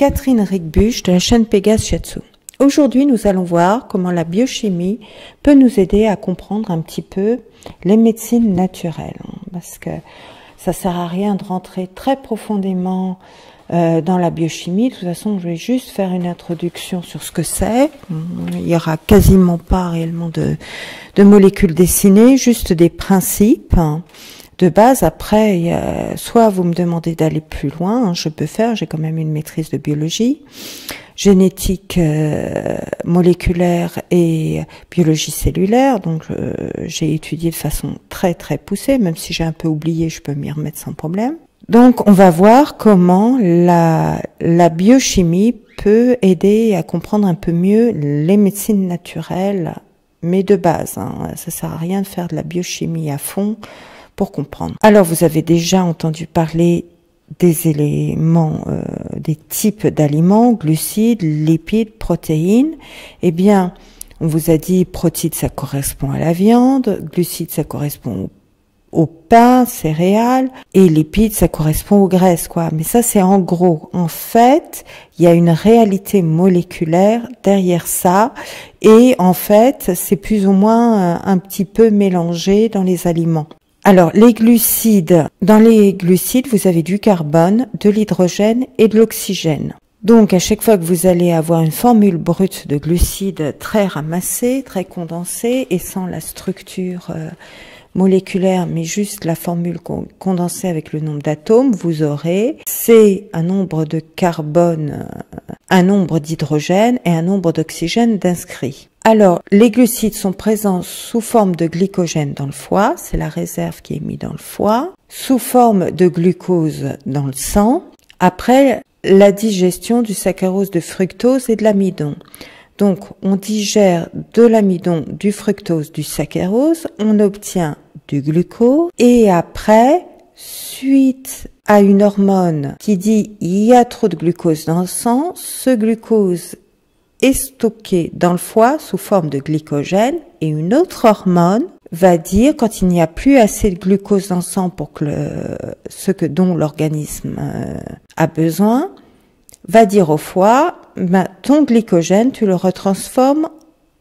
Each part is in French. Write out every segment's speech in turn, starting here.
Catherine Rigbusch de la chaîne Pégase Shiatsu. Aujourd'hui, nous allons voir comment la biochimie peut nous aider à comprendre un petit peu les médecines naturelles. Parce que ça sert à rien de rentrer très profondément dans la biochimie. De toute façon, je vais juste faire une introduction sur ce que c'est. Il n'y aura quasiment pas réellement de molécules dessinées, juste des principes de base. Après, soit vous me demandez d'aller plus loin, je peux faire, j'ai quand même une maîtrise de biologie, génétique moléculaire et biologie cellulaire, donc j'ai étudié de façon très poussée, même si j'ai un peu oublié, je peux m'y remettre sans problème. Donc on va voir comment la biochimie peut aider à comprendre un peu mieux les médecines naturelles, mais de base, ça sert à rien de faire de la biochimie à fond pour comprendre. Alors vous avez déjà entendu parler des éléments, des types d'aliments, glucides, lipides, protéines. Eh bien, on vous a dit protéines, ça correspond à la viande, glucides, ça correspond au pain, céréales, et lipides, ça correspond aux graisses, quoi. Mais ça, c'est en gros. En fait, il y a une réalité moléculaire derrière ça, et en fait, c'est plus ou moins un petit peu mélangé dans les aliments. Alors, les glucides, dans les glucides, vous avez du carbone, de l'hydrogène et de l'oxygène. Donc, à chaque fois que vous allez avoir une formule brute de glucides très ramassée, très condensée et sans la structure moléculaire, mais juste la formule condensée avec le nombre d'atomes, vous aurez c'est un nombre de carbone, un nombre d'hydrogène et un nombre d'oxygène d'inscrits. Alors, les glucides sont présents sous forme de glycogène dans le foie, c'est la réserve qui est mise dans le foie, sous forme de glucose dans le sang, après la digestion du saccharose, de fructose et de l'amidon. Donc, on digère de l'amidon, du fructose, du saccharose, on obtient du glucose, et après, suite à une hormone qui dit il y a trop de glucose dans le sang, ce glucose est stocké dans le foie sous forme de glycogène, et une autre hormone va dire, quand il n'y a plus assez de glucose dans le sang pour que dont l'organisme a besoin, va dire au foie, ton glycogène, tu le retransformes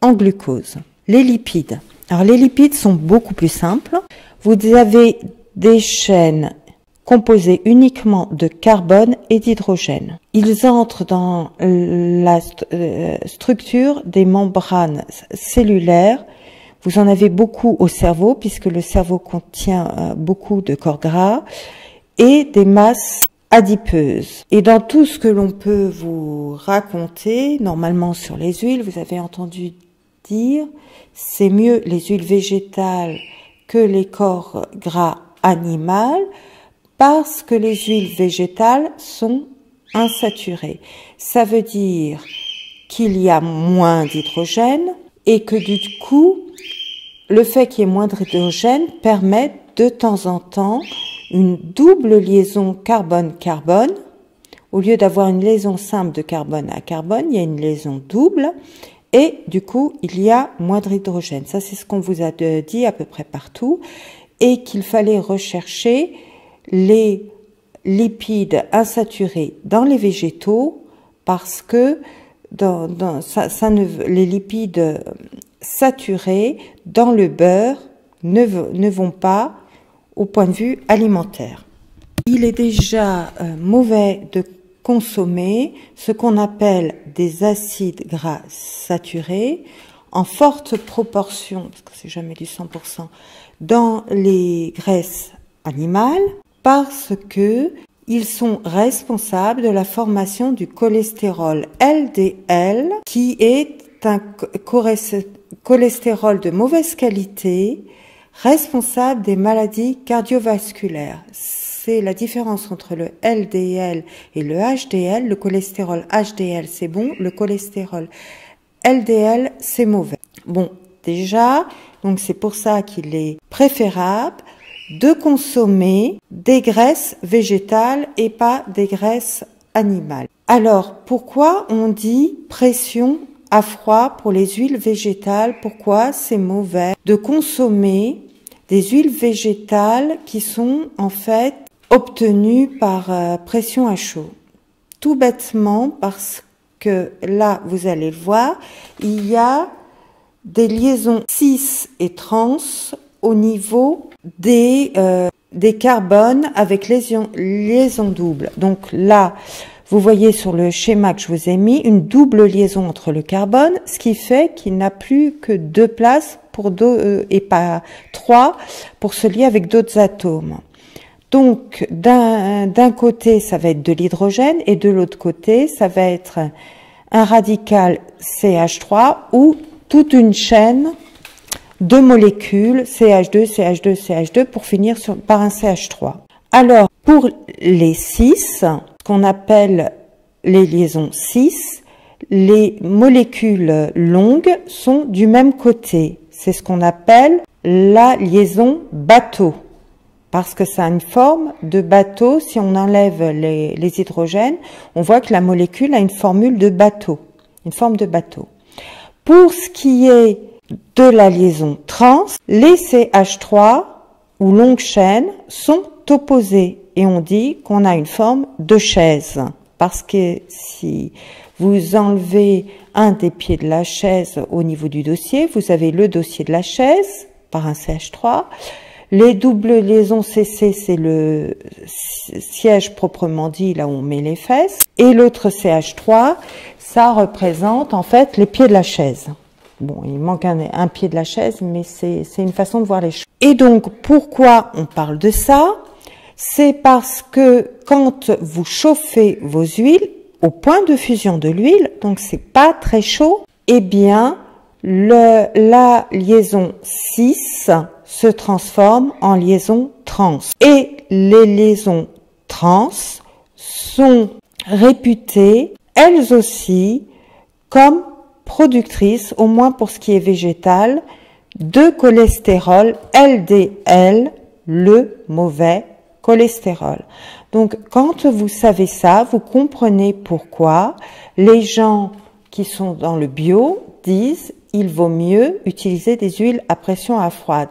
en glucose. Les lipides. Alors les lipides sont beaucoup plus simples. Vous avez des chaînes composés uniquement de carbone et d'hydrogène. Ils entrent dans la structure des membranes cellulaires. Vous en avez beaucoup au cerveau, puisque le cerveau contient beaucoup de corps gras et des masses adipeuses. Et dans tout ce que l'on peut vous raconter, normalement sur les huiles, vous avez entendu dire, c'est mieux les huiles végétales que les corps gras animaux, parce que les huiles végétales sont insaturées. Ça veut dire qu'il y a moins d'hydrogène et que du coup, le fait qu'il y ait moins d'hydrogène permet de temps en temps une double liaison carbone-carbone. Au lieu d'avoir une liaison simple de carbone à carbone, il y a une liaison double et du coup, il y a moins d'hydrogène. Ça, c'est ce qu'on vous a dit à peu près partout, et qu'il fallait rechercher les lipides insaturés dans les végétaux, parce que les lipides saturés dans le beurre ne vont pas au point de vue alimentaire. Il est déjà mauvais de consommer ce qu'on appelle des acides gras saturés en forte proportion, parce que c'est jamais du 100%, dans les graisses animales, parce que ils sont responsables de la formation du cholestérol LDL, qui est un cholestérol de mauvaise qualité, responsable des maladies cardiovasculaires. C'est la différence entre le LDL et le HDL. Le cholestérol HDL, c'est bon. Le cholestérol LDL, c'est mauvais. Bon, déjà, donc c'est pour ça qu'il est préférable de consommer des graisses végétales et pas des graisses animales. Alors, pourquoi on dit pression à froid pour les huiles végétales? Pourquoi c'est mauvais de consommer des huiles végétales qui sont en fait obtenues par pression à chaud? Tout bêtement parce que là, vous allez le voir, il y a des liaisons cis et trans au niveau des carbones avec liaison double. Donc là, vous voyez sur le schéma que je vous ai mis une double liaison entre le carbone, ce qui fait qu'il n'a plus que 2 places pour et pas 3 pour se lier avec d'autres atomes. Donc d'un côté, ça va être de l'hydrogène et de l'autre côté, ça va être un radical CH3 ou toute une chaîne de molécules CH2, CH2, CH2 pour finir par un CH3. Alors, pour les cis, qu'on appelle les liaisons cis, les molécules longues sont du même côté. C'est ce qu'on appelle la liaison bateau, parce que ça a une forme de bateau. Si on enlève les hydrogènes, on voit que la molécule a une formule de bateau, une forme de bateau. Pour ce qui est de la liaison trans, les CH3 ou longues chaînes sont opposés et on dit qu'on a une forme de chaise, parce que si vous enlevez un des pieds de la chaise au niveau du dossier, vous avez le dossier de la chaise par un CH3. Les doubles liaisons CC, c'est le siège proprement dit, là où on met les fesses, et l'autre CH3, ça représente en fait les pieds de la chaise. Bon, il manque un pied de la chaise, mais c'est une façon de voir les choses. Et donc, pourquoi on parle de ça? C'est parce que quand vous chauffez vos huiles, au point de fusion de l'huile, donc c'est pas très chaud, eh bien, la liaison cis se transforme en liaison trans. Et les liaisons trans sont réputées, elles aussi, comme productrice, au moins pour ce qui est végétal, de cholestérol LDL, le mauvais cholestérol. Donc, quand vous savez ça, vous comprenez pourquoi les gens qui sont dans le bio disent il vaut mieux utiliser des huiles à pression à froide.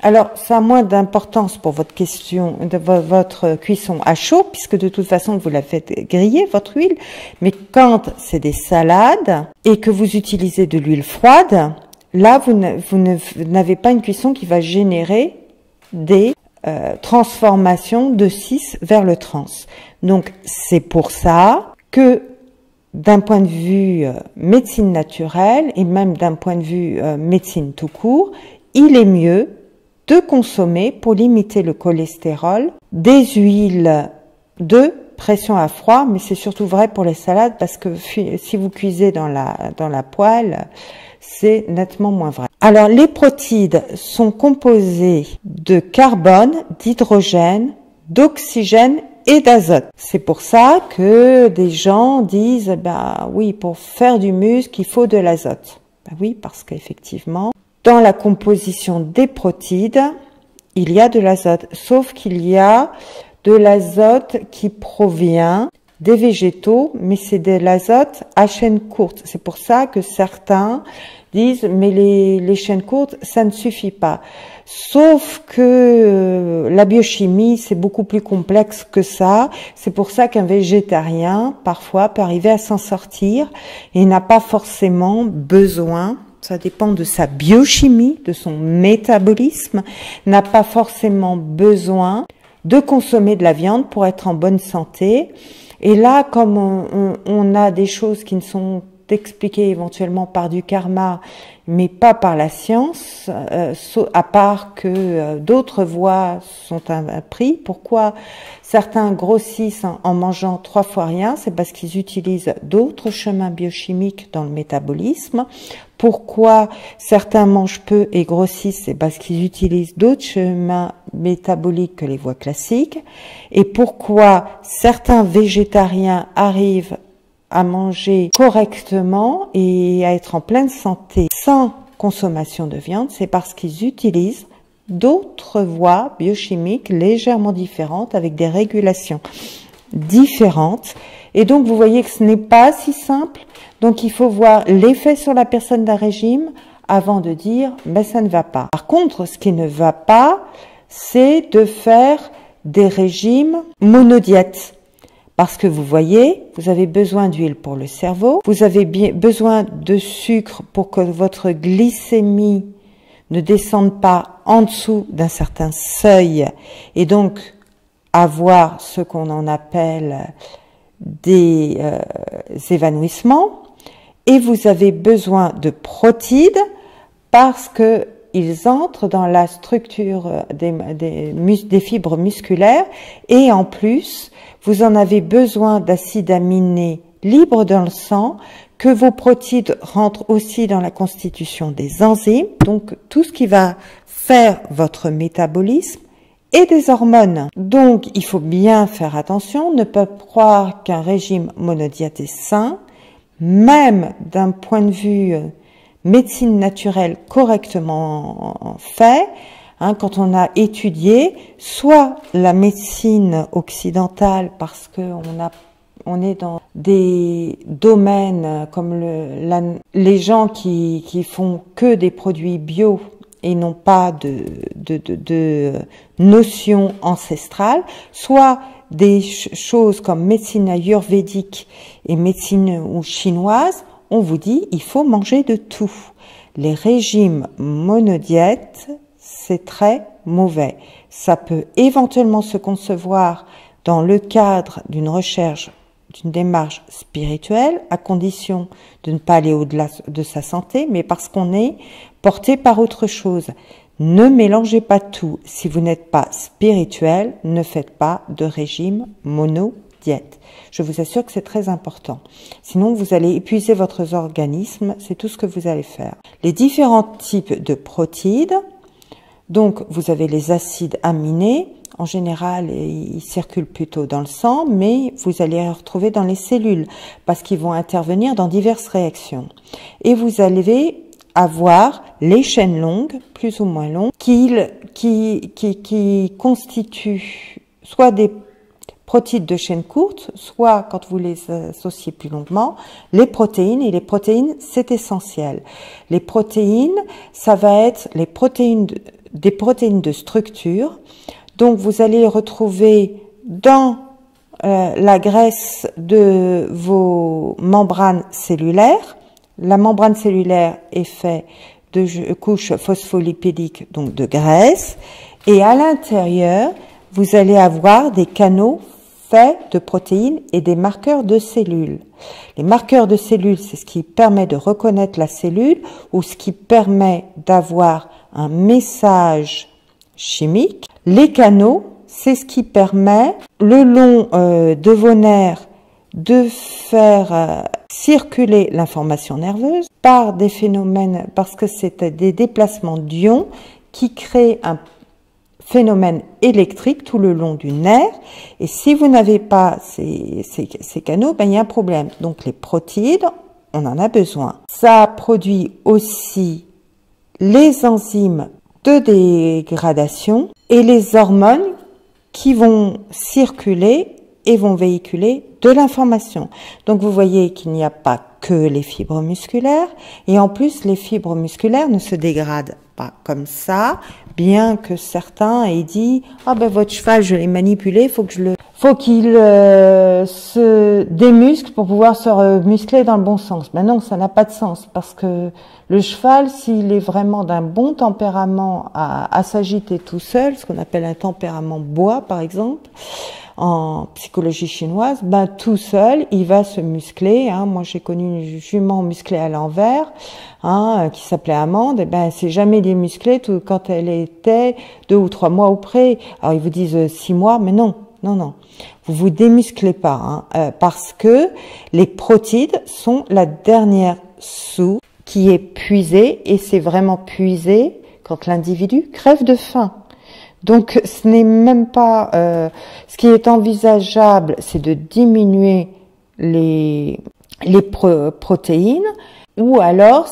Alors, ça a moins d'importance pour votre question, de votre cuisson à chaud, puisque de toute façon, vous la faites griller, votre huile. Mais quand c'est des salades et que vous utilisez de l'huile froide, là, vous n'avez pas une cuisson qui va générer des transformations de cis vers le trans. Donc, c'est pour ça que d'un point de vue médecine naturelle et même d'un point de vue médecine tout court, il est mieux de consommer pour limiter le cholestérol des huiles de pression à froid, mais c'est surtout vrai pour les salades parce que si vous cuisez dans la poêle, c'est nettement moins vrai. Alors les protides sont composés de carbone, d'hydrogène, d'oxygène et d'azote. C'est pour ça que des gens disent bah oui, pour faire du muscle, il faut de l'azote. Bah oui, parce qu'effectivement, dans la composition des protides, il y a de l'azote, sauf qu'il y a de l'azote qui provient des végétaux, mais c'est de l'azote à chaîne courte. C'est pour ça que certains disent mais les chaînes courtes, ça ne suffit pas. Sauf que la biochimie, c'est beaucoup plus complexe que ça. C'est pour ça qu'un végétarien, parfois, peut arriver à s'en sortir et n'a pas forcément besoin, ça dépend de sa biochimie, de son métabolisme, n'a pas forcément besoin de consommer de la viande pour être en bonne santé. Et là, comme on a des choses qui ne sont expliquées éventuellement par du karma, mais pas par la science, à part que d'autres voies sont apprises. Pourquoi certains grossissent en mangeant 3 fois rien? C'est parce qu'ils utilisent d'autres chemins biochimiques dans le métabolisme. Pourquoi certains mangent peu et grossissent? C'est parce qu'ils utilisent d'autres chemins métaboliques que les voies classiques. Et pourquoi certains végétariens arrivent à manger correctement et à être en pleine santé sans consommation de viande? C'est parce qu'ils utilisent d'autres voies biochimiques légèrement différentes avec des régulations différentes. Et donc, vous voyez que ce n'est pas si simple. Donc, il faut voir l'effet sur la personne d'un régime avant de dire ben, ça ne va pas. Par contre, ce qui ne va pas, c'est de faire des régimes monodiètes. Parce que vous voyez, vous avez besoin d'huile pour le cerveau, vous avez besoin de sucre pour que votre glycémie ne descende pas en dessous d'un certain seuil et donc avoir ce qu'on en appelle des évanouissements. Et vous avez besoin de protides parce que ils entrent dans la structure des fibres musculaires et en plus, vous en avez besoin d'acides aminés libres dans le sang, que vos protides rentrent aussi dans la constitution des enzymes, donc tout ce qui va faire votre métabolisme et des hormones. Donc, il faut bien faire attention, ne pas croire qu'un régime monodiète est sain, même d'un point de vue médecine naturelle correctement fait, hein, quand on a étudié soit la médecine occidentale parce que on est dans des domaines comme les gens qui font que des produits bio et n'ont pas de notion ancestrale, soit des choses comme médecine ayurvédique et médecine ou chinoise, on vous dit il faut manger de tout. Les régimes monodiètes, c'est très mauvais. Ça peut éventuellement se concevoir dans le cadre d'une recherche, d'une démarche spirituelle, à condition de ne pas aller au-delà de sa santé, mais parce qu'on est porté par autre chose. Ne mélangez pas tout. Si vous n'êtes pas spirituel, ne faites pas de régime monodiète. Je vous assure que c'est très important. Sinon, vous allez épuiser votre organisme, c'est tout ce que vous allez faire. Les différents types de protides, donc vous avez les acides aminés, en général, ils circulent plutôt dans le sang, mais vous allez les retrouver dans les cellules, parce qu'ils vont intervenir dans diverses réactions. Et vous allez avoir les chaînes longues, plus ou moins longues, qui constituent soit des protides de chaîne courte, soit, quand vous les associez plus longuement, les protéines. Et les protéines, c'est essentiel. Les protéines, ça va être des protéines de structure. Donc, vous allez retrouver dans la graisse de vos membranes cellulaires. La membrane cellulaire est faite de couches phospholipidiques, donc de graisse. Et à l'intérieur, vous allez avoir des canaux faits de protéines et des marqueurs de cellules. Les marqueurs de cellules, c'est ce qui permet de reconnaître la cellule ou ce qui permet d'avoir un message chimique. Les canaux, c'est ce qui permet, le long de vos nerfs, de faire circuler l'information nerveuse par des phénomènes, parce que c'est des déplacements d'ions qui créent un phénomène électrique tout le long du nerf. Et si vous n'avez pas ces canaux, ben, il y a un problème. Donc les protides, on en a besoin. Ça produit aussi les enzymes de dégradation et les hormones qui vont circuler et vont véhiculer de l'information. Donc vous voyez qu'il n'y a pas que les fibres musculaires, et en plus les fibres musculaires ne se dégradent pas comme ça, bien que certains aient dit « Ah ben votre cheval, je l'ai manipulé, faut qu'il se démuscle pour pouvoir se muscler dans le bon sens. » Ben non, ça n'a pas de sens, parce que le cheval, s'il est vraiment d'un bon tempérament à s'agiter tout seul, ce qu'on appelle un tempérament bois par exemple, en psychologie chinoise, ben tout seul, il va se muscler. Hein. Moi, j'ai connu une jument musclée à l'envers, hein, qui s'appelait Amande. Et ben, c'est jamais démusclée tout quand elle était 2 ou 3 mois auprès. Alors ils vous disent 6 mois, mais non, non, non. Vous vous démusclez pas, hein, parce que les protides sont la dernière soupe qui est puisée, et c'est vraiment puisé quand l'individu crève de faim. Donc, ce n'est même pas... ce qui est envisageable, c'est de diminuer les protéines, ou alors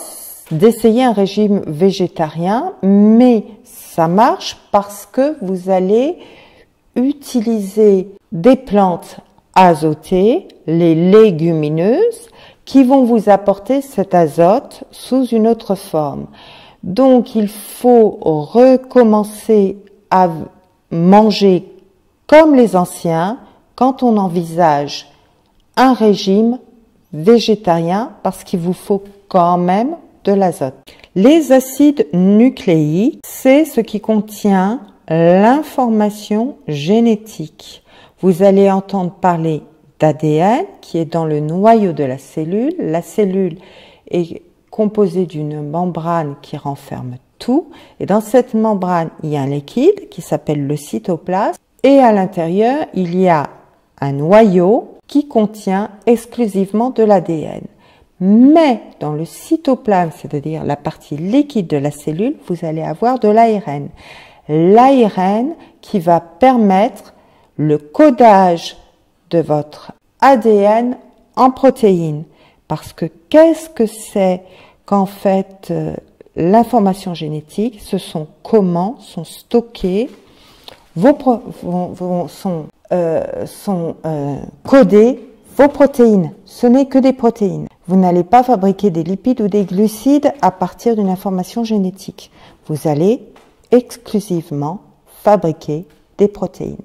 d'essayer un régime végétarien, mais ça marche parce que vous allez utiliser des plantes azotées, les légumineuses, qui vont vous apporter cet azote sous une autre forme. Donc, il faut recommencer à manger comme les anciens, quand on envisage un régime végétarien parce qu'il vous faut quand même de l'azote. Les acides nucléiques, c'est ce qui contient l'information génétique. Vous allez entendre parler d'ADN qui est dans le noyau de la cellule. La cellule est composée d'une membrane qui renferme tout. Et dans cette membrane, il y a un liquide qui s'appelle le cytoplasme. Et à l'intérieur, il y a un noyau qui contient exclusivement de l'ADN. Mais dans le cytoplasme, c'est-à-dire la partie liquide de la cellule, vous allez avoir de l'ARN. L'ARN qui va permettre le codage de votre ADN en protéines. Parce que qu'est-ce que c'est qu'en fait l'information génétique? Ce sont comment sont stockées sont codées vos protéines. Ce n'est que des protéines. Vous n'allez pas fabriquer des lipides ou des glucides à partir d'une information génétique. Vous allez exclusivement fabriquer des protéines.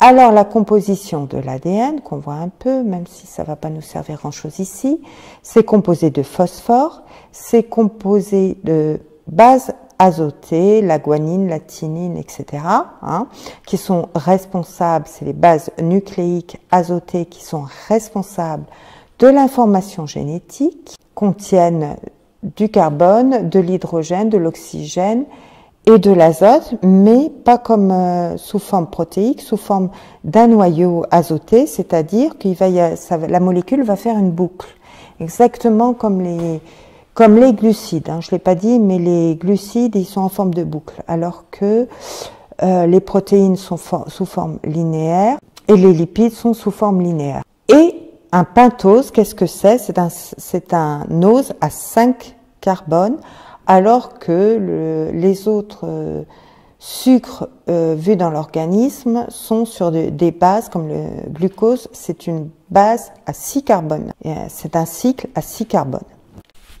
Alors la composition de l'ADN, qu'on voit un peu, même si ça ne va pas nous servir grand-chose ici, c'est composé de phosphore, c'est composé de bases azotées, la guanine, la thymine, etc., qui sont responsables, c'est les bases nucléiques azotées qui sont responsables de l'information génétique, contiennent du carbone, de l'hydrogène, de l'oxygène et de l'azote, mais pas comme sous forme protéique, sous forme d'un noyau azoté, c'est-à-dire que la molécule va faire une boucle, exactement comme les glucides. Je ne l'ai pas dit, mais les glucides, ils sont en forme de boucle, alors que les protéines sont sous forme linéaire et les lipides sont sous forme linéaire. Et un pentose, qu'est-ce que c'est? C'est un ose à 5 carbones, alors que les autres sucres vus dans l'organisme sont sur des bases, comme le glucose, c'est une base à 6 carbones. C'est un cycle à 6 carbones.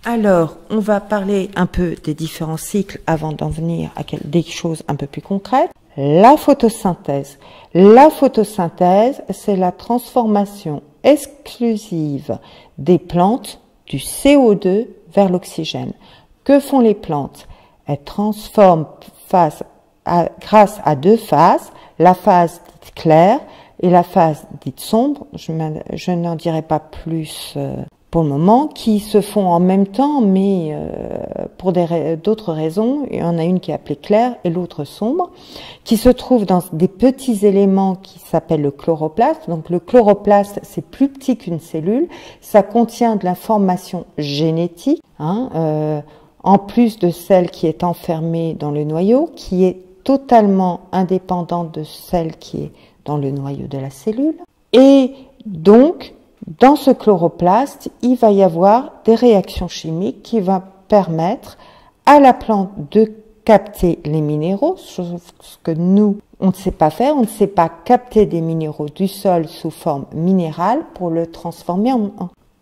Alors, on va parler un peu des différents cycles avant d'en venir à des choses un peu plus concrètes. La photosynthèse. La photosynthèse, c'est la transformation exclusive des plantes du CO2 vers l'oxygène. Que font les plantes? Elles transforment grâce à deux phases, la phase dite claire et la phase dite sombre. Je n'en dirai pas plus pour le moment, qui se font en même temps, mais pour d'autres raisons. Il y en a une qui est appelée claire et l'autre sombre, qui se trouve dans des petits éléments qui s'appellent le chloroplaste. Donc le chloroplaste, c'est plus petit qu'une cellule, ça contient de l'information génétique, en plus de celle qui est enfermée dans le noyau, qui est totalement indépendante de celle qui est dans le noyau de la cellule. Et donc, dans ce chloroplaste, il va y avoir des réactions chimiques qui vont permettre à la plante de capter les minéraux, chose que nous, on ne sait pas faire. On ne sait pas capter des minéraux du sol sous forme minérale pour le transformer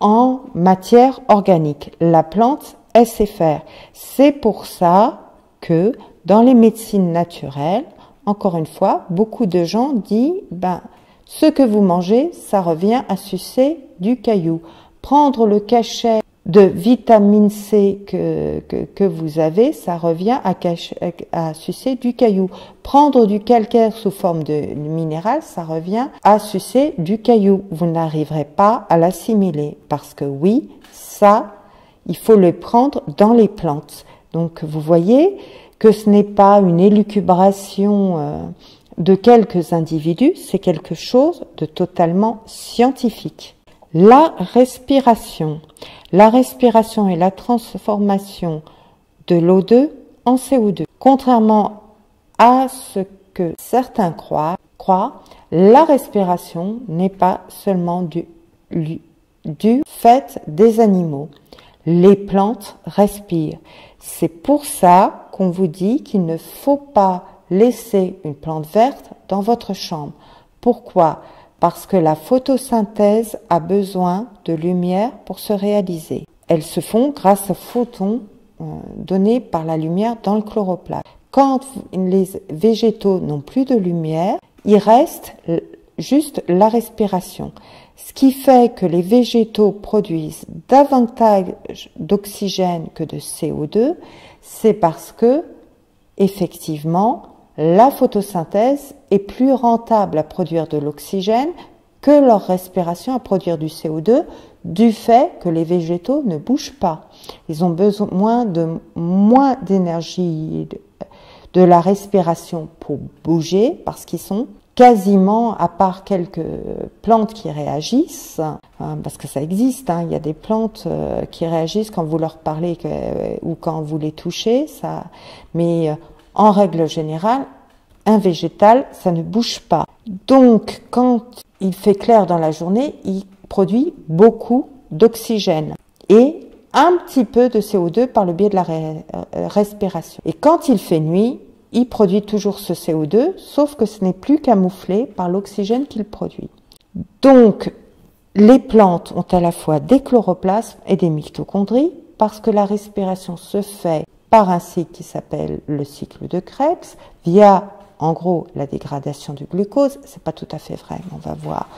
en matière organique. La plante, elle sait faire. C'est pour ça que dans les médecines naturelles, encore une fois, beaucoup de gens disent, ce que vous mangez, ça revient à sucer du caillou. Prendre le cachet de vitamine C que vous avez, ça revient à sucer du caillou. Prendre du calcaire sous forme de minéral, ça revient à sucer du caillou. Vous n'arriverez pas à l'assimiler parce que oui, ça, il faut le prendre dans les plantes. Donc vous voyez que ce n'est pas une élucubration de quelques individus, c'est quelque chose de totalement scientifique. La respiration. La respiration est la transformation de l'O2 en CO2. Contrairement à ce que certains croient, la respiration n'est pas seulement du fait des animaux. Les plantes respirent. C'est pour ça qu'on vous dit qu'il ne faut pas laisser une plante verte dans votre chambre. Pourquoi? Parce que la photosynthèse a besoin de lumière pour se réaliser. Elles se font grâce aux photons donnés par la lumière dans le chloroplaste. Quand les végétaux n'ont plus de lumière, il reste juste la respiration. Ce qui fait que les végétaux produisent davantage d'oxygène que de CO2, c'est parce que, effectivement, la photosynthèse est plus rentable à produire de l'oxygène que leur respiration à produire du CO2, du fait que les végétaux ne bougent pas. Ils ont besoin de moins d'énergie de la respiration pour bouger, parce qu'ils sont quasiment, à part quelques plantes qui réagissent, parce que ça existe, il y a des plantes qui réagissent quand vous leur parlez ou quand vous les touchez, mais en règle générale, un végétal, ça ne bouge pas. Donc, quand il fait clair dans la journée, il produit beaucoup d'oxygène et un petit peu de CO2 par le biais de la respiration. Et quand il fait nuit, il produit toujours ce CO2, sauf que ce n'est plus camouflé par l'oxygène qu'il produit. Donc, les plantes ont à la fois des chloroplasmes et des mitochondries, parce que la respiration se fait par un cycle qui s'appelle le cycle de Krebs, via, en gros, la dégradation du glucose. C'est pas tout à fait vrai, mais on va voir.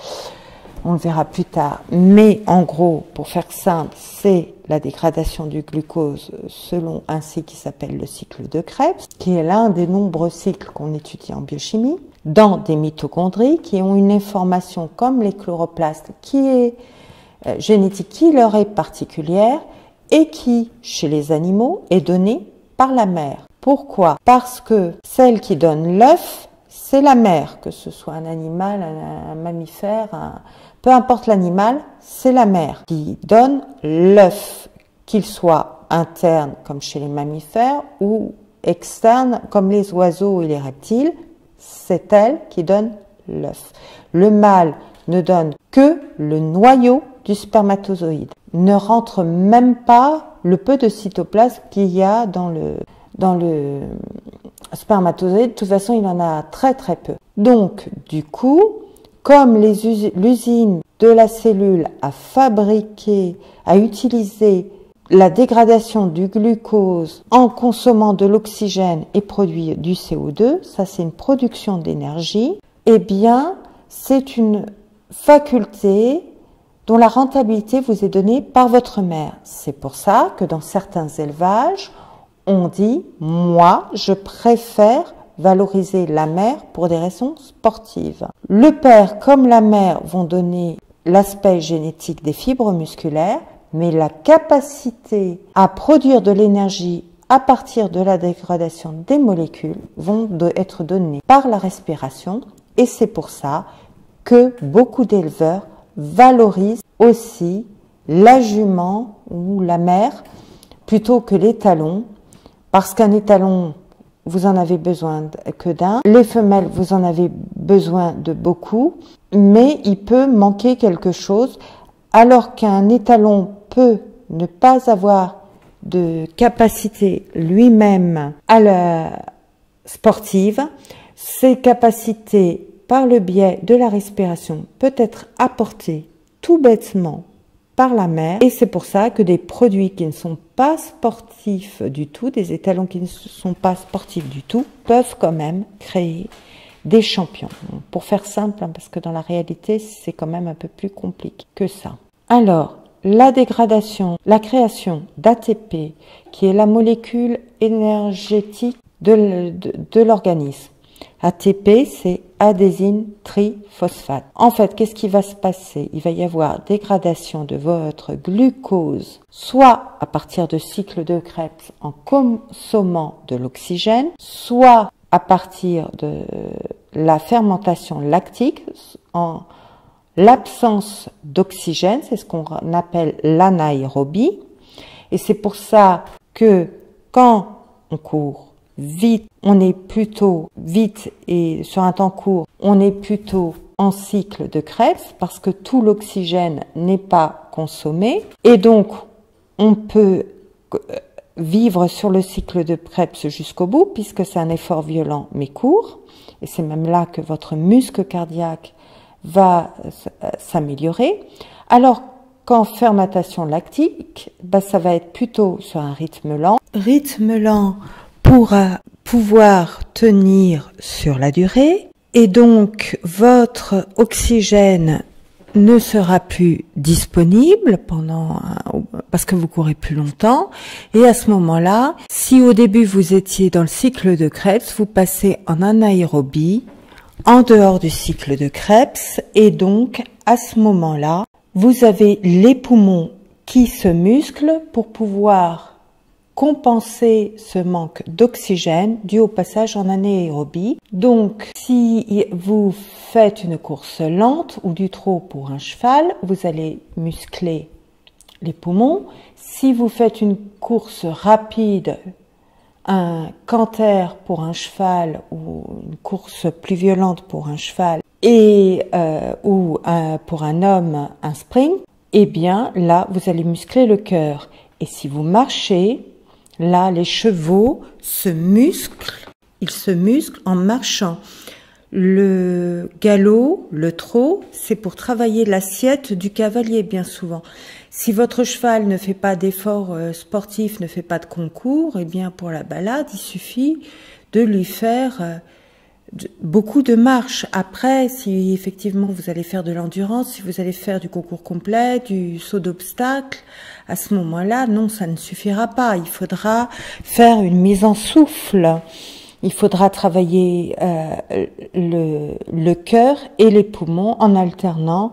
On le verra plus tard. Mais en gros, pour faire simple, c'est la dégradation du glucose selon un cycle qui s'appelle le cycle de Krebs, qui est l'un des nombreux cycles qu'on étudie en biochimie, dans des mitochondries qui ont une information comme les chloroplastes qui est génétique, qui leur est particulière et qui, chez les animaux, est donnée par la mère. Pourquoi? Parce que celle qui donne l'œuf, c'est la mère, que ce soit un animal, un mammifère, peu importe l'animal, c'est la mère qui donne l'œuf, qu'il soit interne comme chez les mammifères ou externe comme les oiseaux et les reptiles, c'est elle qui donne l'œuf. Le mâle ne donne que le noyau du spermatozoïde, ne rentre même pas le peu de cytoplasme qu'il y a dans le spermatozoïde. De toute façon, il en a très très peu. Donc, du coup, comme l'usine de la cellule a fabriqué, a utilisé la dégradation du glucose en consommant de l'oxygène et produit du CO2, ça c'est une production d'énergie, eh bien, c'est une faculté dont la rentabilité vous est donnée par votre mère. C'est pour ça que dans certains élevages, on dit « moi, je préfère valoriser la mère pour des raisons sportives ». Le père comme la mère vont donner l'aspect génétique des fibres musculaires, mais la capacité à produire de l'énergie à partir de la dégradation des molécules vont être données par la respiration, et c'est pour ça que beaucoup d'éleveurs valorisent aussi la jument ou la mère plutôt que l'étalon, parce qu'un étalon, vous en avez besoin que d'un. Les femelles, vous en avez besoin de beaucoup, mais il peut manquer quelque chose, alors qu'un étalon peut ne pas avoir de capacité lui-même à la sportive. Ses capacités, par le biais de la respiration, peut être apportées tout bêtement par la mère, et c'est pour ça que des produits qui ne sont pas sportifs du tout, des étalons qui ne sont pas sportifs du tout, peuvent quand même créer des champions. Pour faire simple, parce que dans la réalité, c'est quand même un peu plus compliqué que ça. Alors, la dégradation, la création d'ATP, qui est la molécule énergétique de l'organisme. ATP, c'est adésine triphosphate. En fait, qu'est-ce qui va se passer? Il va y avoir dégradation de votre glucose, soit à partir de cycle de Krebs en consommant de l'oxygène, soit à partir de la fermentation lactique en l'absence d'oxygène, c'est ce qu'on appelle l'anaérobie. Et c'est pour ça que quand on court vite, on est plutôt vite, et sur un temps court, on est plutôt en cycle de Krebs parce que tout l'oxygène n'est pas consommé, et donc on peut vivre sur le cycle de Krebs jusqu'au bout puisque c'est un effort violent mais court, et c'est même là que votre muscle cardiaque va s'améliorer. Alors qu'en fermentation lactique, ça va être plutôt sur un rythme lent. Rythme lent pour pouvoir tenir sur la durée, et donc votre oxygène ne sera plus disponible parce que vous courez plus longtemps, et à ce moment-là, si au début vous étiez dans le cycle de Krebs, vous passez en anaérobie en dehors du cycle de Krebs, et donc à ce moment-là, vous avez les poumons qui se musclent pour pouvoir compenser ce manque d'oxygène dû au passage en anaérobie. Donc, si vous faites une course lente ou du trot pour un cheval, vous allez muscler les poumons. Si vous faites une course rapide, un canter pour un cheval ou une course plus violente pour un cheval ou pour un homme, un sprint, eh bien là, vous allez muscler le cœur. Et si vous marchez, là, les chevaux se musclent, ils se musclent en marchant. Le galop, le trot, c'est pour travailler l'assiette du cavalier bien souvent. Si votre cheval ne fait pas d'efforts sportifs, ne fait pas de concours, eh bien pour la balade, il suffit de lui faire beaucoup de marches. Après, si effectivement vous allez faire de l'endurance, si vous allez faire du concours complet, du saut d'obstacle, à ce moment-là, non, ça ne suffira pas. Il faudra faire une mise en souffle. Il faudra travailler le cœur et les poumons en alternant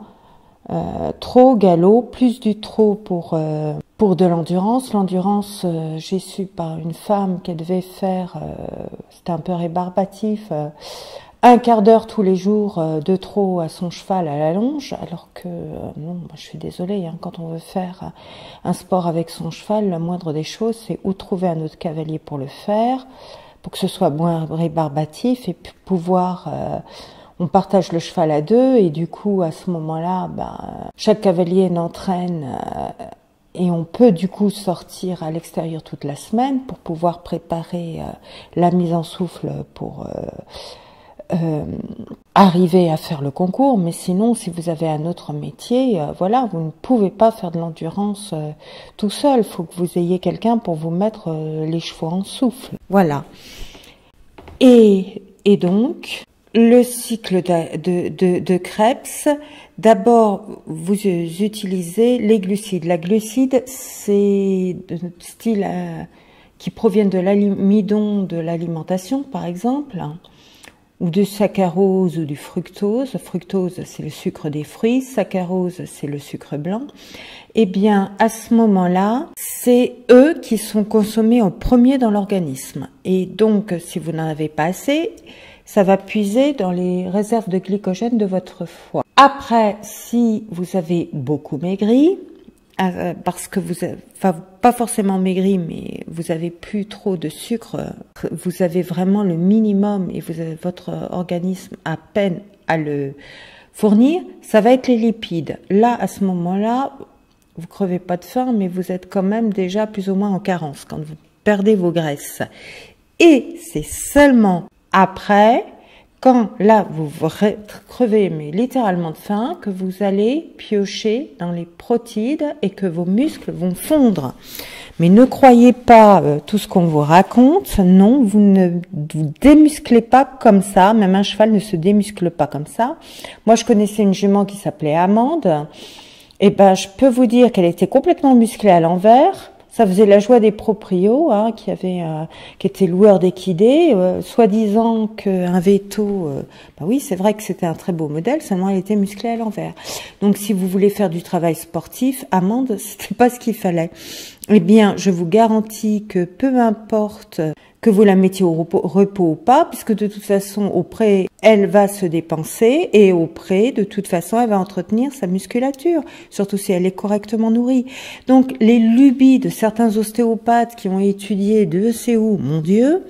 trot, galop, plus du trot pour de l'endurance. L'endurance, j'ai su par une femme qu'elle devait faire, c'était un peu rébarbatif, un quart d'heure tous les jours de trot à son cheval à la longe, alors que, non, je suis désolée, hein, quand on veut faire un sport avec son cheval, la moindre des choses, c'est ou trouver un autre cavalier pour le faire, pour que ce soit moins rébarbatif, et puis pouvoir... on partage le cheval à deux, et du coup, à ce moment-là, chaque cavalier n'entraîne... et on peut du coup sortir à l'extérieur toute la semaine pour pouvoir préparer la mise en souffle pour arriver à faire le concours. Mais sinon, si vous avez un autre métier, voilà, vous ne pouvez pas faire de l'endurance tout seul. Il faut que vous ayez quelqu'un pour vous mettre les chevaux en souffle. Voilà. Et donc, le cycle de Krebs, d'abord, vous utilisez les glucides. La glucide, c'est de style qui proviennent de l'amidon de l'alimentation, par exemple, ou du saccharose ou du fructose. Fructose, c'est le sucre des fruits. Saccharose, c'est le sucre blanc. Eh bien, à ce moment-là, c'est eux qui sont consommés en premier dans l'organisme. Et donc, si vous n'en avez pas assez, ça va puiser dans les réserves de glycogène de votre foie. Après, si vous avez beaucoup maigri, parce que vous avez, enfin, pas forcément maigri, mais vous avez plus trop de sucre, vous avez vraiment le minimum et vous avez votre organisme à peine à le fournir, ça va être les lipides. Là, à ce moment-là, vous crevez pas de faim, mais vous êtes quand même déjà plus ou moins en carence quand vous perdez vos graisses. Et c'est seulement après, quand là vous crevez mais littéralement de faim, que vous allez piocher dans les protides et que vos muscles vont fondre. Mais ne croyez pas tout ce qu'on vous raconte, non, vous ne vous démusclez pas comme ça, même un cheval ne se démuscle pas comme ça. Moi je connaissais une jument qui s'appelait Amande, et ben je peux vous dire qu'elle était complètement musclée à l'envers. Ça faisait la joie des proprios, hein, qui étaient loueurs d'équidés, soi-disant qu'un veto, oui, c'est vrai que c'était un très beau modèle, seulement elle était musclée à l'envers. Donc, si vous voulez faire du travail sportif, Amande, c'était pas ce qu'il fallait. Eh bien, je vous garantis que peu importe que vous la mettiez au repos ou pas, puisque de toute façon, au pré, elle va se dépenser, et au pré, de toute façon, elle va entretenir sa musculature, surtout si elle est correctement nourrie. Donc, les lubies de certains ostéopathes qui ont étudié de c'est où, mon Dieu,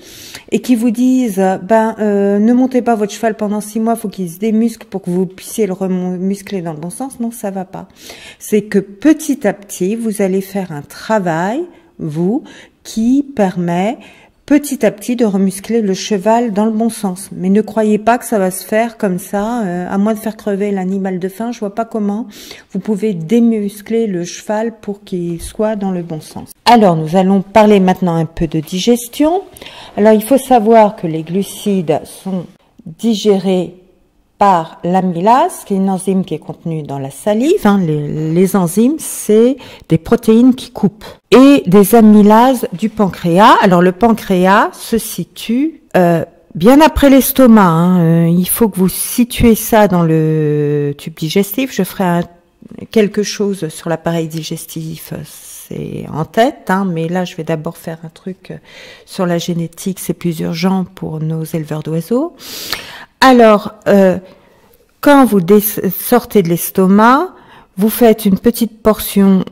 et qui vous disent, ne montez pas votre cheval pendant 6 mois, faut qu'il se démuscle pour que vous puissiez le remuscler dans le bon sens. Non, ça va pas. C'est que petit à petit, vous allez faire un travail, vous, qui permet petit à petit de remuscler le cheval dans le bon sens. Mais ne croyez pas que ça va se faire comme ça, à moins de faire crever l'animal de faim, je vois pas comment vous pouvez démuscler le cheval pour qu'il soit dans le bon sens. Alors, nous allons parler maintenant un peu de digestion. Alors, il faut savoir que les glucides sont digérés par l'amylase, qui est une enzyme qui est contenue dans la salive. Hein. Les enzymes, c'est des protéines qui coupent. Et des amylases du pancréas. Alors le pancréas se situe bien après l'estomac. Hein. Il faut que vous situez ça dans le tube digestif. Je ferai quelque chose sur l'appareil digestif, c'est en tête, hein, mais là je vais d'abord faire un truc sur la génétique, c'est plus urgent pour nos éleveurs d'oiseaux. Alors, quand vous sortez de l'estomac, vous faites une petite portion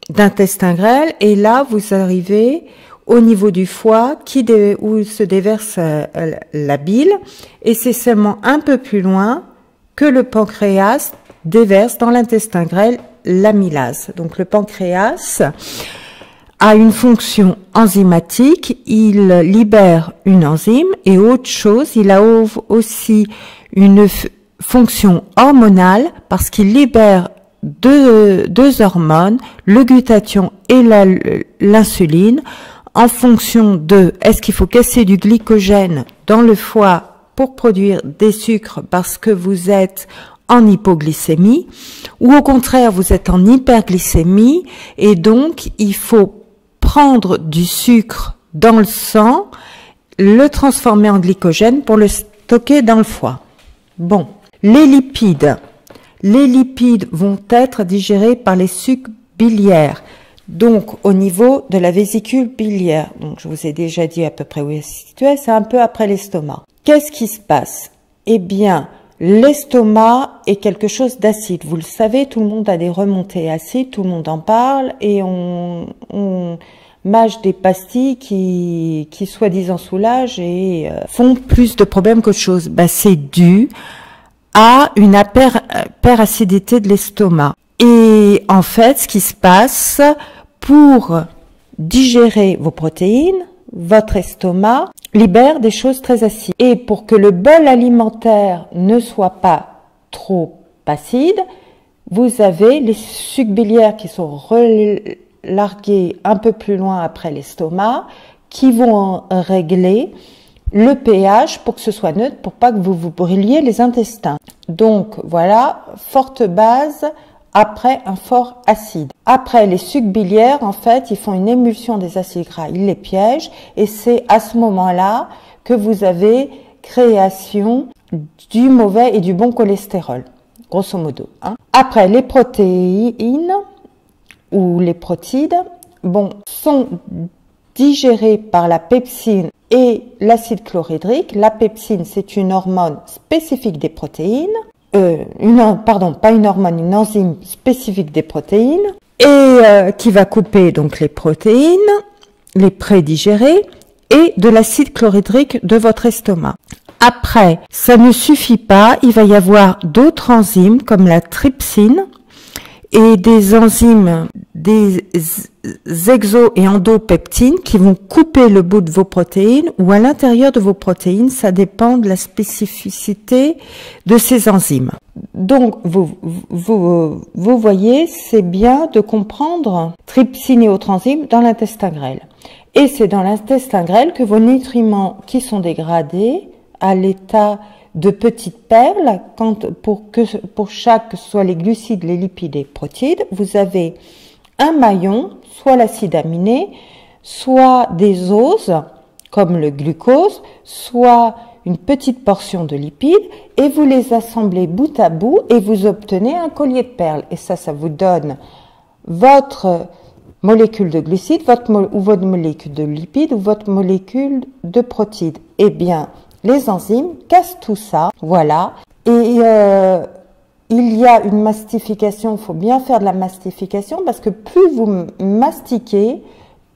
d'intestin grêle et là vous arrivez au niveau du foie où se déverse la bile, et c'est seulement un peu plus loin que le pancréas déverse dans l'intestin grêle l'amylase. Donc le pancréas a une fonction enzymatique, il libère une enzyme, et autre chose, il a aussi une fonction hormonale parce qu'il libère deux hormones, le glutathion et l'insuline, en fonction de est-ce qu'il faut casser du glycogène dans le foie pour produire des sucres parce que vous êtes en hypoglycémie, ou au contraire vous êtes en hyperglycémie et donc il faut prendre du sucre dans le sang, le transformer en glycogène pour le stocker dans le foie. Bon, les lipides vont être digérés par les sucs biliaires, donc au niveau de la vésicule biliaire. Donc je vous ai déjà dit à peu près où elle se situe, c'est un peu après l'estomac. Qu'est-ce qui se passe? Eh bien, l'estomac est quelque chose d'acide. Vous le savez, tout le monde a des remontées acides, tout le monde en parle, et on mâche des pastilles qui soi-disant soulagent et font plus de problèmes qu'autre chose. Ben, c'est dû à une hyperacidité de l'estomac. Et en fait, ce qui se passe, pour digérer vos protéines, votre estomac libère des choses très acides. Et pour que le bol alimentaire ne soit pas trop acide, vous avez les sucs biliaires qui sont relargués un peu plus loin après l'estomac, qui vont régler le pH pour que ce soit neutre, pour pas que vous vous brûliez les intestins. Donc voilà, forte base après un fort acide. Après, les sucs biliaires, en fait, ils font une émulsion des acides gras, ils les piègent, et c'est à ce moment-là que vous avez création du mauvais et du bon cholestérol, grosso modo. Hein. Après, les protéines ou les protides, bon, sont digérées par la pepsine et l'acide chlorhydrique. La pepsine, c'est une hormone spécifique des protéines. Une enzyme spécifique des protéines et qui va couper donc les protéines, les prédigérer et de l'acide chlorhydrique de votre estomac. Après, ça ne suffit pas, il va y avoir d'autres enzymes comme la trypsine et des enzymes, des exo- et endopeptines qui vont couper le bout de vos protéines ou à l'intérieur de vos protéines, ça dépend de la spécificité de ces enzymes. Donc, vous voyez, c'est bien de comprendre trypsine et autres enzymes dans l'intestin grêle. Et c'est dans l'intestin grêle que vos nutriments qui sont dégradés à l'état de petites perles, pour chaque, que ce soit les glucides, les lipides et les protides, vous avez un maillon, soit l'acide aminé, soit des oses, comme le glucose, soit une petite portion de lipides, et vous les assemblez bout à bout et vous obtenez un collier de perles. Et ça vous donne votre molécule de glucides, ou votre molécule de lipides, ou votre molécule de protides. Eh bien, les enzymes cassent tout ça, voilà. Et il y a une mastification, il faut bien faire de la mastification, parce que plus vous mastiquez,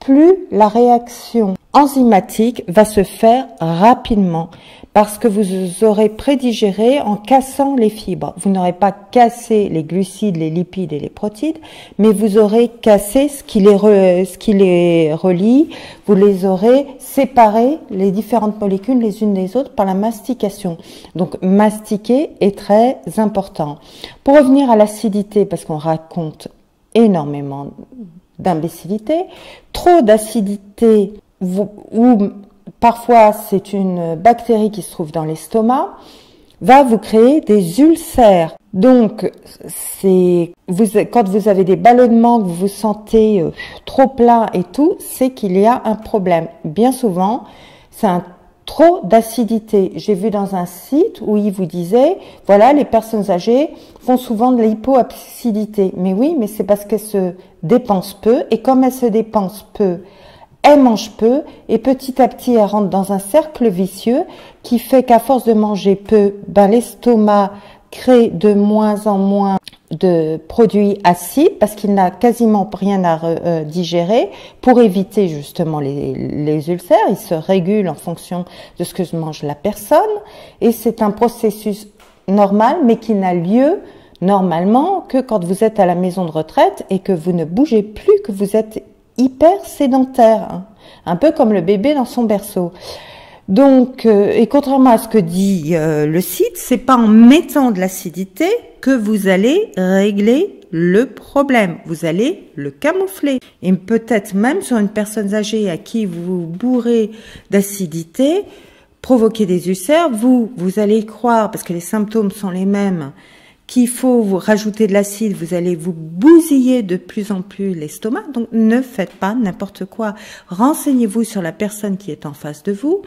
plus la réaction enzymatique va se faire rapidement, parce que vous aurez prédigéré en cassant les fibres. Vous n'aurez pas cassé les glucides, les lipides et les protides, mais vous aurez cassé ce qui les relie, vous les aurez séparés, les différentes molécules les unes des autres, par la mastication. Donc mastiquer est très important. Pour revenir à l'acidité, parce qu'on raconte énormément d'imbécilité, trop d'acidité, ou parfois c'est une bactérie qui se trouve dans l'estomac, va vous créer des ulcères. Donc, quand vous avez des ballonnements, que vous vous sentez trop plein et tout, c'est qu'il y a un problème. Bien souvent, c'est un trop d'acidité. J'ai vu dans un site où il vous disait, voilà, les personnes âgées font souvent de l'hypoacidité. Mais oui, mais c'est parce qu'elles se dépensent peu, et comme elles se dépensent peu, elles mangent peu, et petit à petit, elles rentrent dans un cercle vicieux qui fait qu'à force de manger peu, l'estomac crée de moins en moins de produits acides parce qu'il n'a quasiment rien à digérer pour éviter justement les ulcères. Il se régule en fonction de ce que mange la personne et c'est un processus normal mais qui n'a lieu normalement que quand vous êtes à la maison de retraite et que vous ne bougez plus, que vous êtes hyper sédentaire, hein, un peu comme le bébé dans son berceau. Donc, et contrairement à ce que dit le site, c'est pas en mettant de l'acidité que vous allez régler le problème. Vous allez le camoufler. Et peut-être même sur une personne âgée à qui vous bourrez d'acidité, provoquer des ulcères, vous allez y croire, parce que les symptômes sont les mêmes, qu'il faut vous rajouter de l'acide, vous allez vous bousiller de plus en plus l'estomac. Donc, ne faites pas n'importe quoi. Renseignez-vous sur la personne qui est en face de vous.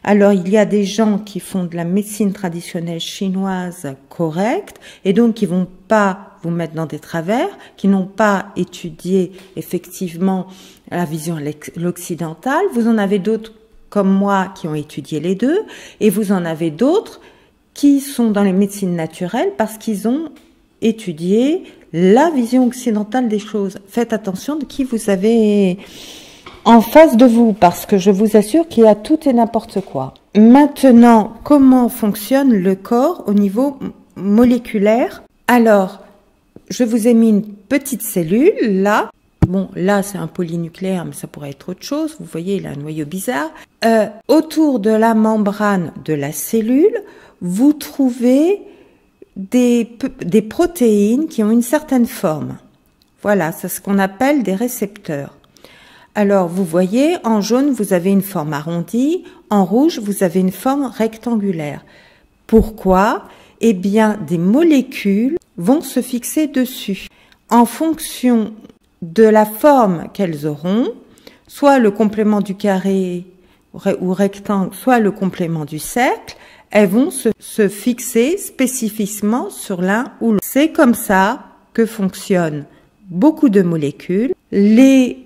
Alors, il y a des gens qui font de la médecine traditionnelle chinoise correcte et donc qui vont pas vous mettre dans des travers, qui n'ont pas étudié effectivement la vision l'occidentale. Vous en avez d'autres comme moi qui ont étudié les deux et vous en avez d'autres qui sont dans les médecines naturelles parce qu'ils ont étudié la vision occidentale des choses. Faites attention de qui vous avez en face de vous, parce que je vous assure qu'il y a tout et n'importe quoi. Maintenant, comment fonctionne le corps au niveau moléculaire? Alors, je vous ai mis une petite cellule, là. Bon, là, c'est un polynucléaire, mais ça pourrait être autre chose. Vous voyez, il a un noyau bizarre. Autour de la membrane de la cellule, vous trouvez des protéines qui ont une certaine forme. Voilà, c'est ce qu'on appelle des récepteurs. Alors, vous voyez, en jaune, vous avez une forme arrondie, en rouge, vous avez une forme rectangulaire. Pourquoi? Eh bien, des molécules vont se fixer dessus. En fonction de la forme qu'elles auront, soit le complément du carré ou rectangle, soit le complément du cercle, elles vont se fixer spécifiquement sur l'un ou l'autre. C'est comme ça que fonctionnent beaucoup de molécules. Les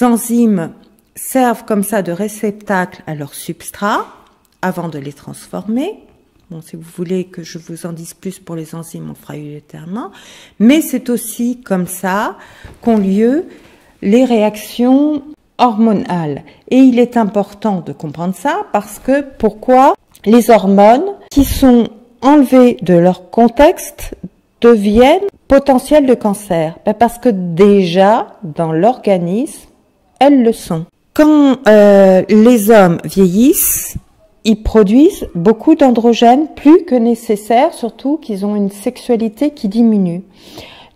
enzymes servent comme ça de réceptacle à leur substrat avant de les transformer. Bon, si vous voulez que je vous en dise plus pour les enzymes, on fera ultérieurement. Mais c'est aussi comme ça qu'ont lieu les réactions hormonales. Et il est important de comprendre ça parce que pourquoi les hormones qui sont enlevées de leur contexte deviennent potentielles de cancer? Parce que déjà, dans l'organisme, elles le sont. Quand les hommes vieillissent, ils produisent beaucoup d'androgènes, plus que nécessaire, surtout qu'ils ont une sexualité qui diminue.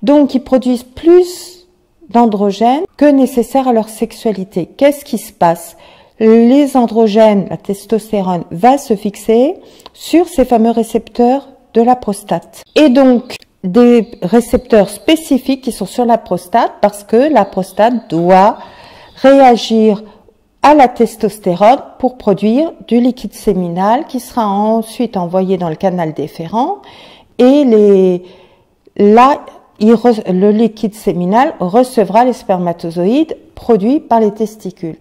Donc, ils produisent plus d'androgènes que nécessaire à leur sexualité. Qu'est-ce qui se passe? Les androgènes, la testostérone, va se fixer sur ces fameux récepteurs de la prostate. Et donc, des récepteurs spécifiques qui sont sur la prostate parce que la prostate doit réagir à la testostérone pour produire du liquide séminal qui sera ensuite envoyé dans le canal déférent et le liquide séminal recevra les spermatozoïdes produits par les testicules.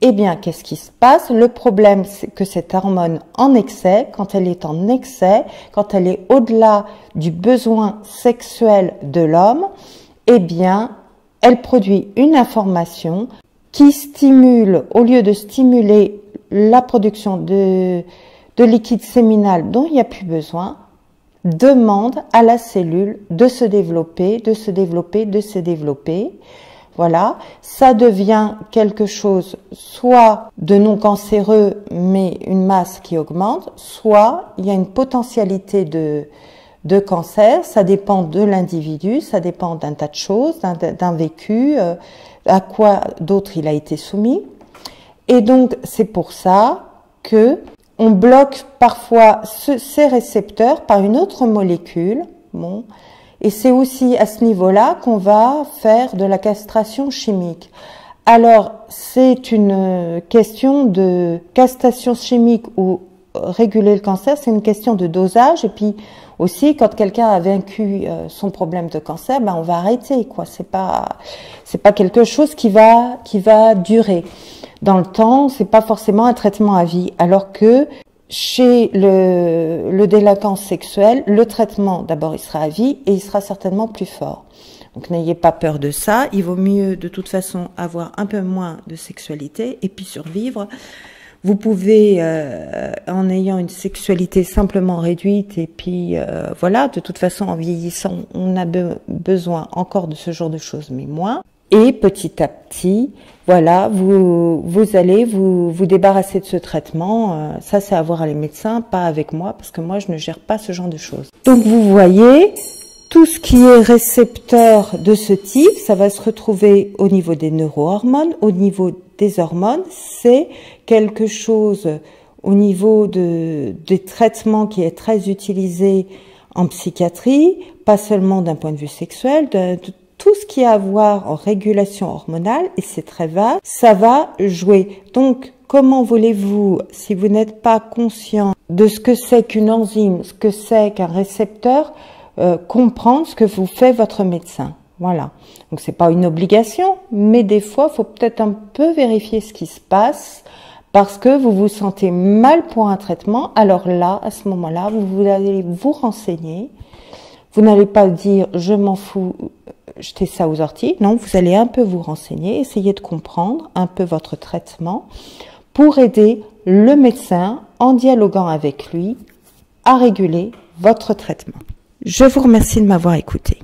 Eh bien, qu'est-ce qui se passe? Le problème, c'est que cette hormone en excès, quand elle est en excès, quand elle est au-delà du besoin sexuel de l'homme, eh bien, elle produit une information qui stimule, au lieu de stimuler la production de liquide séminal dont il n'y a plus besoin, demande à la cellule de se développer, de se développer, de se développer. Voilà, ça devient quelque chose soit de non cancéreux, mais une masse qui augmente, soit il y a une potentialité de cancer, ça dépend de l'individu, ça dépend d'un tas de choses, d'un vécu, à quoi d'autre il a été soumis. Et donc, c'est pour ça que on bloque parfois ces récepteurs par une autre molécule. Bon, et c'est aussi à ce niveau-là qu'on va faire de la castration chimique. Alors, c'est une question de castration chimique ou réguler le cancer, c'est une question de dosage. Et puis aussi, quand quelqu'un a vaincu son problème de cancer, ben on va arrêter, quoi. C'est pas quelque chose qui va durer dans le temps. C'est pas forcément un traitement à vie. Alors que chez le délinquant sexuel, le traitement, d'abord, il sera à vie et il sera certainement plus fort. Donc n'ayez pas peur de ça. Il vaut mieux, de toute façon, avoir un peu moins de sexualité et puis survivre. Vous pouvez, en ayant une sexualité simplement réduite, et puis voilà, de toute façon, en vieillissant, on a besoin encore de ce genre de choses, mais moins. Et petit à petit, voilà, vous allez vous débarrasser de ce traitement. Ça, c'est à voir à les médecins, pas avec moi, parce que moi, je ne gère pas ce genre de choses. Donc, vous voyez, tout ce qui est récepteur de ce type, ça va se retrouver au niveau des neurohormones, au niveau des hormones. C'est quelque chose au niveau des traitements qui est très utilisé en psychiatrie, pas seulement d'un point de vue sexuel, de tout ce qui a à voir en régulation hormonale, et c'est très vaste, ça va jouer. Donc, comment voulez-vous, si vous n'êtes pas conscient de ce que c'est qu'une enzyme, ce que c'est qu'un récepteur, comprendre ce que vous fait votre médecin? Voilà. Donc, c'est pas une obligation, mais des fois, il faut peut-être un peu vérifier ce qui se passe parce que vous vous sentez mal pour un traitement. Alors là, à ce moment-là, vous allez vous renseigner. Vous n'allez pas dire « je m'en fous, jetez ça aux orties ». Non, vous allez un peu vous renseigner, essayer de comprendre un peu votre traitement pour aider le médecin, en dialoguant avec lui, à réguler votre traitement. Je vous remercie de m'avoir écouté.